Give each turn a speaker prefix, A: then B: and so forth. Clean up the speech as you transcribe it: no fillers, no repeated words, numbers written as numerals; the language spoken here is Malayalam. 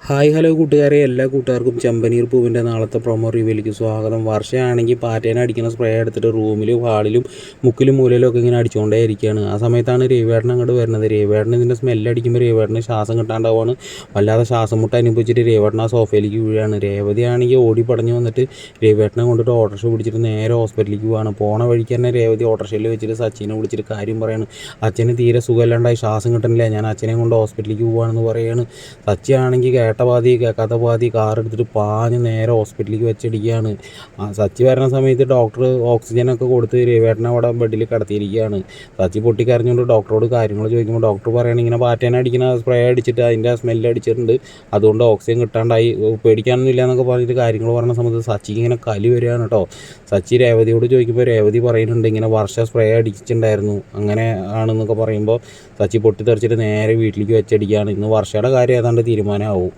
A: ഹായ് ഹലോ കൂട്ടുകാരെ, എല്ലാ കൂട്ടുകാർക്കും ചെമ്പനീർ പൂവിൻ്റെ നാളത്തെ പ്രൊമോ റിവ്യൂയിലേക്ക് സ്വാഗതം. വർഷയാണെങ്കിൽ പാറ്റേനെ അടിക്കുന്ന സ്പ്രേ എടുത്തിട്ട് റൂമിലും ഹാളിലും മുക്കിലും മൂലയിലും ഒക്കെ ഇങ്ങനെ അടിച്ചുകൊണ്ടേ ഇരിക്കുകയാണ്. ആ സമയത്താണ് രവിവേട്ടൻ അങ്ങോട്ട് വരുന്നത്. രവിവേട്ടൻ ഇതിൻ്റെ സ്മെല്ലടിക്കുമ്പോൾ രവിവേട്ടന് ശ്വാസം കിട്ടാണ്ടാവുകയാണ്. വല്ലാതെ ശ്വാസം മുട്ട് അനുഭവിച്ചിട്ട് രവിവേട്ടൻ ആ സോഫയിലേക്ക് വീഴുകയാണ്. രേവതിയാണെങ്കിൽ ഓടി പടഞ്ഞു വന്നിട്ട് രവിവേട്ടനെ കൊണ്ടിട്ട് ഓട്ടോറിക്ഷ പിടിച്ചിട്ട് നേരെ ഹോസ്പിറ്റലിലേക്ക് പോവാണ്. പോണ വഴിക്ക് തന്നെ രേവതി ഓട്ടോറിക്ഷയിൽ വെച്ചിട്ട് സച്ചിനെ വിളിച്ചിട്ട് കാര്യം പറയാണ്. അച്ഛന് തീരെ സുഖമില്ലാണ്ടായി, ശ്വാസം കിട്ടണില്ല, ഞാൻ അച്ഛനെ കൊണ്ട് ഹോസ്പിറ്റലിലേക്ക് പോവുകയാണെന്ന് പറയുകയാണ്. സച്ചിയാണെങ്കിൽ കേട്ട പാതി കേൾക്കാത്ത പാതി കാർ എടുത്തിട്ട് പാഞ്ഞ് നേരെ ഹോസ്പിറ്റലിലേക്ക് വെച്ചടിക്കുകയാണ്. സച്ചി വരുന്ന സമയത്ത് ഡോക്ടർ ഓക്സിജനൊക്കെ കൊടുത്ത് രവിവേട്ടനെ അവിടെ ബെഡിൽ കിടത്തിയിരിക്കുകയാണ്. സച്ചി പൊട്ടിക്കരഞ്ഞുകൊണ്ട് ഡോക്ടറോട് കാര്യങ്ങൾ ചോദിക്കുമ്പോൾ ഡോക്ടർ പറയുകയാണ്, ഇങ്ങനെ പാറ്റേനെ അടിക്കുന്ന സ്പ്രേ അടിച്ചിട്ട് അതിൻ്റെ സ്മെല്ല് അടിച്ചിട്ടുണ്ട്, അതുകൊണ്ട് ഓക്സിജൻ കിട്ടാണ്ടായി, പേടിക്കാനൊന്നും ഇല്ല എന്നൊക്കെ പറഞ്ഞിട്ട് കാര്യങ്ങൾ പറയുന്ന സമയത്ത് സച്ചിക്ക് ഇങ്ങനെ കലി വരികയാണ് കേട്ടോ. സച്ചി രേവതിയോട് ചോദിക്കുമ്പോൾ രേവതി പറയുന്നുണ്ട്, ഇങ്ങനെ സ്പ്രേ അടിച്ചിട്ടുണ്ടായിരുന്നു, അങ്ങനെ ആണെന്നൊക്കെ പറയുമ്പോൾ സച്ചി പൊട്ടിത്തെറിച്ചിട്ട് നേരെ വീട്ടിലേക്ക് വെച്ചടിക്കുകയാണ്. ഇന്ന് വർഷയുടെ കാര്യം ഏതാണ്ട് തീരുമാനമാവും.